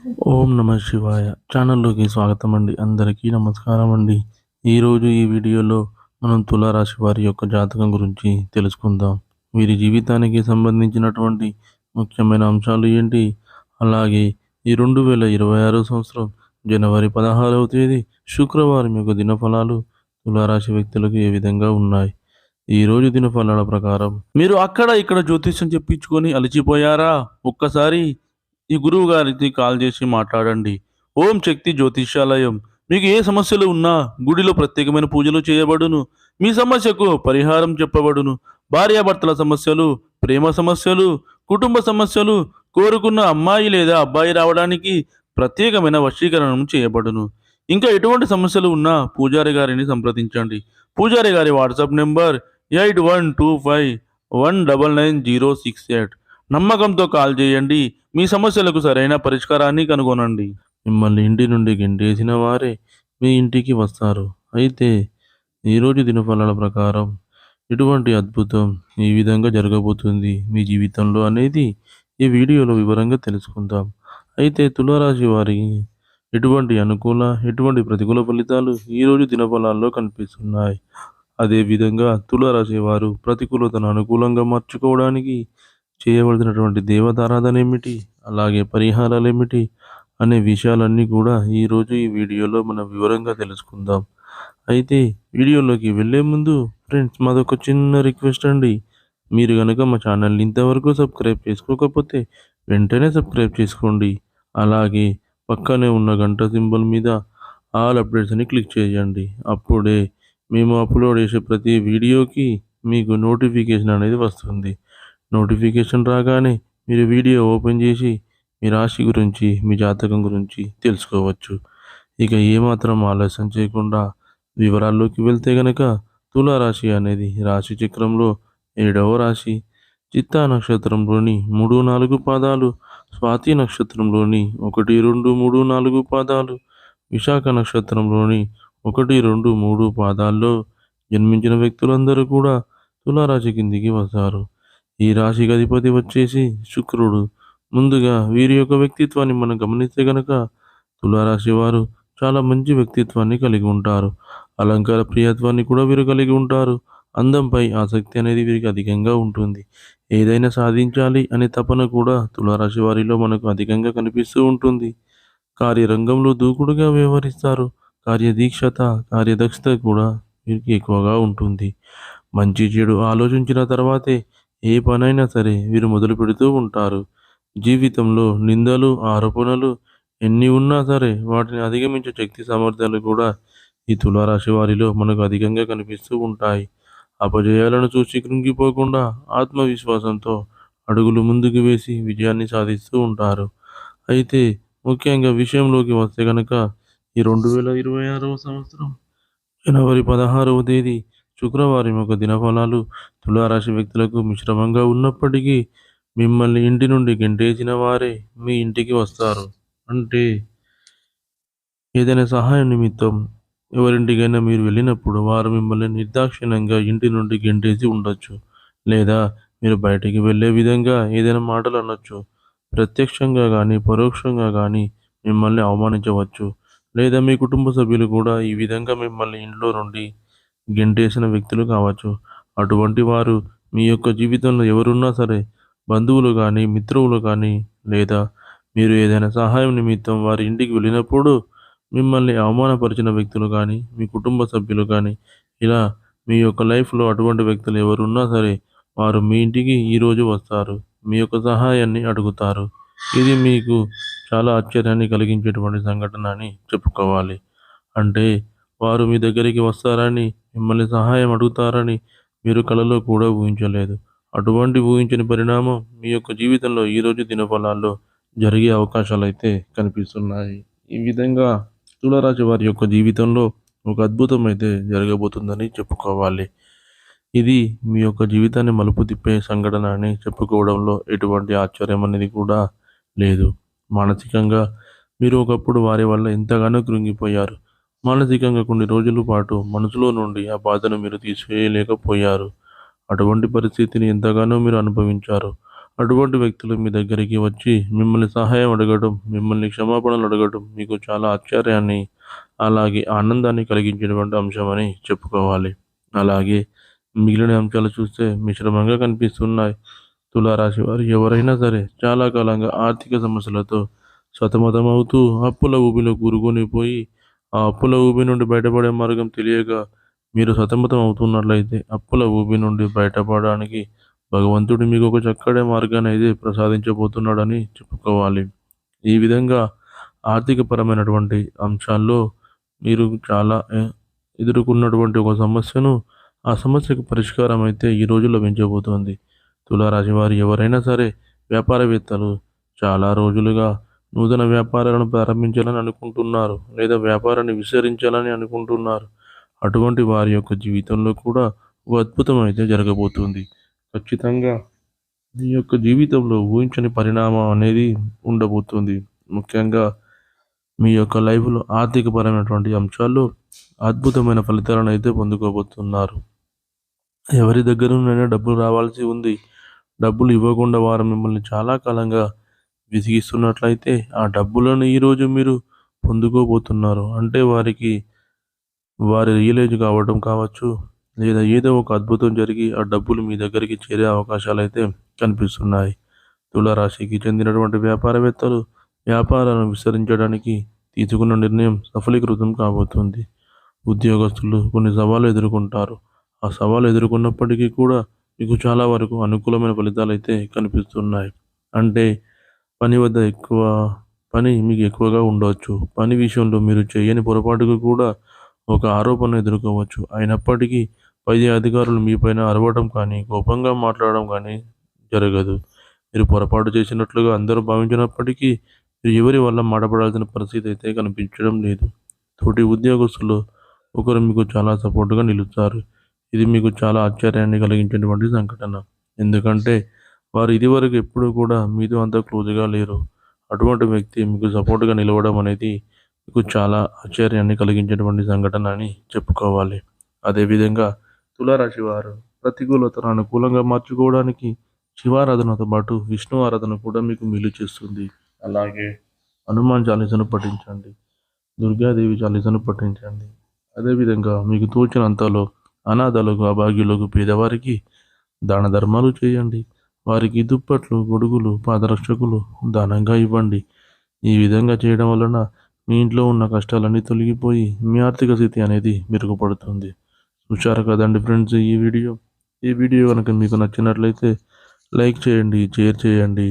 ఓం నమ శివాయ ఛానల్లోకి స్వాగతం అండి. అందరికీ నమస్కారం అండి. ఈరోజు ఈ వీడియోలో మనం తులారాశి వారి యొక్క జాతకం గురించి తెలుసుకుందాం. వీరి జీవితానికి సంబంధించినటువంటి ముఖ్యమైన అంశాలు ఏంటి, అలాగే ఈ 2026 సంవత్సరం జనవరి 16వ తేదీ శుక్రవారం యొక్క దినఫలాలు తులారాశి వ్యక్తులకు ఏ విధంగా ఉన్నాయి. ఈ రోజు దినఫలాల ప్రకారం మీరు అక్కడ ఇక్కడ జ్యోతిష్యం చెప్పించుకొని అలసిపోయారా? ఒక్కసారి ఈ గురువు గారికి కాల్ చేసి మాట్లాడండి. ఓం శక్తి జ్యోతిష్యాలయం. మీకు ఏ సమస్యలు ఉన్నా గుడిలో ప్రత్యేకమైన పూజలు చేయబడును. మీ సమస్యకు పరిహారం చెప్పబడును. భార్యాభర్తల సమస్యలు, ప్రేమ సమస్యలు, కుటుంబ సమస్యలు, కోరుకున్న అమ్మాయి లేదా అబ్బాయి రావడానికి ప్రత్యేకమైన వశీకరణం చేయబడును. ఇంకా ఎటువంటి సమస్యలు ఉన్నా పూజారి గారిని సంప్రదించండి. పూజారి గారి వాట్సాప్ నెంబర్ 8125199068. నమ్మకంతో కాల్ చేయండి. మీ సమస్యలకు సరైన పరిష్కారాన్ని కనుగొనండి. మిమ్మల్ని ఇంటి నుండి గెంటేసిన వారే మీ ఇంటికి వస్తారు. అయితే ఈరోజు దినఫలాల ప్రకారం ఎటువంటి అద్భుతం ఈ విధంగా జరగబోతుంది మీ జీవితంలో అనేది ఈ వీడియోలో వివరంగా తెలుసుకుందాం. అయితే తులారాశి వారికి ఎటువంటి ప్రతికూల ఫలితాలు ఈరోజు దినఫలాల్లో కనిపిస్తున్నాయి. అదేవిధంగా తులారాశి వారు ప్రతికూలతను అనుకూలంగా మార్చుకోవడానికి చేయవలసినటువంటి దేవతారాధన ఏమిటి, అలాగే పరిహారాలేమిటి అనే విషయాలన్నీ కూడా ఈరోజు ఈ వీడియోలో మనం వివరంగా తెలుసుకుందాం. అయితే వీడియోలోకి వెళ్ళే ముందు ఫ్రెండ్స్, మాదొక చిన్న రిక్వెస్ట్ అండి. మీరు కనుక మా ఛానల్ని ఇంతవరకు సబ్స్క్రైబ్ చేసుకోకపోతే వెంటనే సబ్స్క్రైబ్ చేసుకోండి. అలాగే పక్కనే ఉన్న గంట సింబల్ మీద ఆల్ అప్డేట్స్ అని క్లిక్ చేయండి. అప్పుడే మేము అప్లోడ్ చేసే ప్రతి వీడియోకి మీకు నోటిఫికేషన్ అనేది వస్తుంది. నోటిఫికేషన్ రాగానే మీరు వీడియో ఓపెన్ చేసి మీ రాశి గురించి, మీ జాతకం గురించి తెలుసుకోవచ్చు. ఇక ఏమాత్రం ఆలస్యం చేయకుండా వివరాల్లోకి వెళ్తే గనక తులారాశి అనేది రాశి చక్రంలో 7వ రాశి. చిత్తా నక్షత్రంలోని 3, 4 పాదాలు, స్వాతి నక్షత్రంలోని 1, 2, 3, 4 పాదాలు, విశాఖ నక్షత్రంలోని 1, 2, 3 పాదాల్లో జన్మించిన వ్యక్తులందరూ కూడా తులారాశి కిందికి వస్తారు. ఈ రాశికి అధిపతి వచ్చేసి శుక్రుడు. ముందుగా వీరి యొక్క వ్యక్తిత్వాన్ని మనం గమనిస్తే గనక తులారాశి వారు చాలా మంచి వ్యక్తిత్వాన్ని కలిగి ఉంటారు. అలంకార ప్రియత్వాన్ని కూడా వీరు కలిగి ఉంటారు. అందంపై ఆసక్తి అనేది వీరికి అధికంగా ఉంటుంది. ఏదైనా సాధించాలి అనే తపన కూడా తులారాశి వారిలో మనకు అధికంగా కనిపిస్తూ ఉంటుంది. కార్యరంగంలో దూకుడుగా వ్యవహరిస్తారు. కార్యదీక్షత, కార్యదక్షత కూడా వీరికి ఎక్కువగా ఉంటుంది. మంచి చెడు ఆలోచించిన తర్వాతే ఏ పనైనా సరే వీరు మొదలు పెడుతూ ఉంటారు. జీవితంలో నిందలు, ఆరోపణలు ఎన్ని ఉన్నా సరే వాటిని అధిగమించే శక్తి సామర్థ్యాలు కూడా ఈ తులారాశి వారిలో మనకు అధికంగా కనిపిస్తూ ఉంటాయి. అపజయాలను చూసి కృంగిపోకుండా ఆత్మవిశ్వాసంతో అడుగులు ముందుకు వేసి విజయాన్ని సాధిస్తూ ఉంటారు. అయితే ముఖ్యంగా విషయంలోకి వస్తే కనుక ఈ 2026వ సంవత్సరం జనవరి 16వ తేదీ శుక్రవారం యొక్క దినఫలాలు తులారాశి వ్యక్తులకు మిశ్రమంగా ఉన్నప్పటికీ మిమ్మల్ని ఇంటి నుండి గెంటేసిన వారే మీ ఇంటికి వస్తారు. అంటే ఏదైనా సహాయం నిమిత్తం ఎవరింటికైనా మీరు వెళ్ళినప్పుడు వారు మిమ్మల్ని నిర్దాక్షిణ్యంగా ఇంటి నుండి గెంటేసి ఉండొచ్చు. లేదా మీరు బయటికి వెళ్ళే విధంగా ఏదైనా మాటలు అనొచ్చు. ప్రత్యక్షంగా కానీ, పరోక్షంగా కానీ మిమ్మల్ని అవమానించవచ్చు. లేదా మీ కుటుంబ సభ్యులు కూడా ఈ విధంగా మిమ్మల్ని ఇంట్లో నుండి గెంటేసిన వ్యక్తులు కావచ్చు. అటువంటి వారు మీ యొక్క జీవితంలో ఎవరున్నా సరే, బంధువులు కానీ, మిత్రువులు కానీ, లేదా మీరు ఏదైనా సహాయం నిమిత్తం వారి ఇంటికి వెళ్ళినప్పుడు మిమ్మల్ని అవమానపరిచిన వ్యక్తులు కానీ, మీ కుటుంబ సభ్యులు కానీ, ఇలా మీ యొక్క లైఫ్‌లో అటువంటి వ్యక్తులు ఎవరున్నా సరే, వారు మీ ఇంటికి ఈరోజు వస్తారు. మీ యొక్క సహాయాన్ని అడుగుతారు. ఇది మీకు చాలా ఆశ్చర్యాన్ని కలిగించేటువంటి సంఘటన అని చెప్పుకోవాలి. అంటే వారు మీ దగ్గరికి వస్తారని, మిమ్మల్ని సహాయం అడుగుతారని మీరు కలలో కూడా ఊహించలేదు. అటువంటి ఊహించని పరిణామం మీ యొక్క జీవితంలో ఈరోజు దినఫలాల్లో జరిగే అవకాశాలైతే కనిపిస్తున్నాయి. ఈ విధంగా తులారాశి వారి యొక్క జీవితంలో ఒక అద్భుతం అయితే జరగబోతుందని చెప్పుకోవాలి. ఇది మీ యొక్క జీవితాన్ని మలుపు తిప్పే సంఘటన అని చెప్పుకోవడంలో ఎటువంటి ఆశ్చర్యం అనేది కూడా లేదు. మానసికంగా మీరు ఒకప్పుడు వారి వల్ల ఎంతగానో కృంగిపోయారు. మానసికంగా కొన్ని రోజుల పాటు మనసులో నుండి ఆ బాధను మీరు తీసివేయలేకపోయారు. అటువంటి పరిస్థితిని ఎంతగానో మీరు అనుభవించారు. అటువంటి వ్యక్తులు మీ దగ్గరికి వచ్చి మిమ్మల్ని సహాయం అడగడం, మిమ్మల్ని క్షమాపణలు అడగడం మీకు చాలా ఆశ్చర్యాన్ని, అలాగే ఆనందాన్ని కలిగించేటువంటి అంశమని చెప్పుకోవాలి. అలాగే మిగిలిన అంశాలు చూస్తే మిశ్రమంగా కనిపిస్తున్నాయి. తులారాశి వారు ఎవరైనా సరే చాలా కాలంగా ఆర్థిక సమస్యలతో సతమతమవుతూ అప్పుల ఊబిలో కూరుకొనిపోయి, ఆ అప్పుల ఊబి నుండి బయటపడే మార్గం తెలియక మీరు సతమతం అవుతున్నట్లయితే, అప్పుల ఊబి నుండి బయటపడడానికి భగవంతుడు మీకు ఒక చక్కటి మార్గాన్ని అయితే ప్రసాదించబోతున్నాడని చెప్పుకోవాలి. ఈ విధంగా ఆర్థికపరమైనటువంటి అంశాల్లో మీరు చాలా ఎదుర్కొన్నటువంటి ఒక సమస్యను, ఆ సమస్యకు పరిష్కారం అయితే ఈ రోజుల్లో లభించబోతోంది. తులారాశి వారు ఎవరైనా సరే వ్యాపారవేత్తలు చాలా రోజులుగా నూతన వ్యాపారాలను ప్రారంభించాలని అనుకుంటున్నారు, లేదా వ్యాపారాన్ని విస్తరించాలని అనుకుంటున్నారు. అటువంటి వారి యొక్క జీవితంలో కూడా ఒక అద్భుతం అయితే జరగబోతుంది. ఖచ్చితంగా మీ యొక్క జీవితంలో ఊహించని పరిణామం అనేది ఉండబోతుంది. ముఖ్యంగా మీ యొక్క లైఫ్‌లో ఆర్థికపరమైనటువంటి అంశాల్లో అద్భుతమైన ఫలితాలను అయితే పొందుకోబోతున్నారు. ఎవరి దగ్గర నుండైనా డబ్బులు రావాల్సి ఉంది. డబ్బులు ఇవ్వకుండా వారు మిమ్మల్ని చాలా కాలంగా విసిగిస్తున్నట్లయితే, ఆ డబ్బులను ఈరోజు మీరు పొందుకోబోతున్నారు. అంటే వారి రియలైజ్ కావడం కావచ్చు, లేదా ఏదో ఒక అద్భుతం జరిగి ఆ డబ్బులు మీ దగ్గరికి చేరే అవకాశాలైతే కనిపిస్తున్నాయి. తులారాశికి చెందినటువంటి వ్యాపారవేత్తలు వ్యాపారాలను విస్తరించడానికి తీసుకున్న నిర్ణయం సఫలీకృతం కాబోతుంది. ఉద్యోగస్తులు కొన్ని సవాళ్లు ఎదుర్కొంటారు. ఆ సవాలు ఎదుర్కొన్నప్పటికీ కూడా మీకు చాలా వరకు అనుకూలమైన ఫలితాలైతే కనిపిస్తున్నాయి. అంటే పని మీకు ఎక్కువగా ఉండవచ్చు. పని విషయంలో మీరు చేయని పొరపాటుకు కూడా ఒక ఆరోపణ ఎదుర్కోవచ్చు. అయినప్పటికీ పై అధికారులు మీపైన అరవడం కానీ, కోపంగా మాట్లాడడం కానీ జరగదు. మీరు పొరపాటు చేసినట్లుగా అందరూ భావించినప్పటికీ మీరు ఎవరి వల్ల మాటపడాల్సిన పరిస్థితి అయితే కనిపించడం లేదు. తోటి ఉద్యోగస్తులు ఒకరు మీకు చాలా సపోర్ట్‌గా నిలుస్తారు. ఇది మీకు చాలా ఆశ్చర్యాన్ని కలిగించేటువంటి సంఘటన. ఎందుకంటే వారు ఇదివరకు ఎప్పుడూ కూడా మీతో అంత క్లోజ్‌గా లేరు. అటువంటి వ్యక్తి మీకు సపోర్ట్‌గా నిలవడం అనేది మీకు చాలా ఆశ్చర్యాన్ని కలిగించేటువంటి సంఘటన అని చెప్పుకోవాలి. అదేవిధంగా తులారాశి వారు ప్రతికూలతను అనుకూలంగా మార్చుకోవడానికి శివారాధనతో పాటు విష్ణు ఆరాధన కూడా మీకు మేలు చేస్తుంది. అలాగే హనుమాన్ చాలీసాను పఠించండి. దుర్గాదేవి చాలీసాను పఠించండి. అదేవిధంగా మీకు తోచినంతలో అనాథలకు, అభాగ్యులకు, పేదవారికి దాన ధర్మాలు చేయండి. వారికి దుప్పట్లు, గొడుగులు, పాదరక్షకులు దానంగా ఇవ్వండి. ఈ విధంగా చేయడం వలన మీ ఇంట్లో ఉన్న కష్టాలన్నీ తొలగిపోయి మీ ఆర్థిక స్థితి అనేది మెరుగుపడుతుంది. చూశారు కదండి ఫ్రెండ్స్ ఈ వీడియో కనుక మీకు నచ్చినట్లయితే లైక్ చేయండి, షేర్ చేయండి.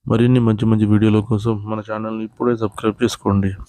మరిన్ని మంచి మంచి వీడియోల కోసం మన ఛానల్ని ఇప్పుడే సబ్స్క్రైబ్ చేసుకోండి.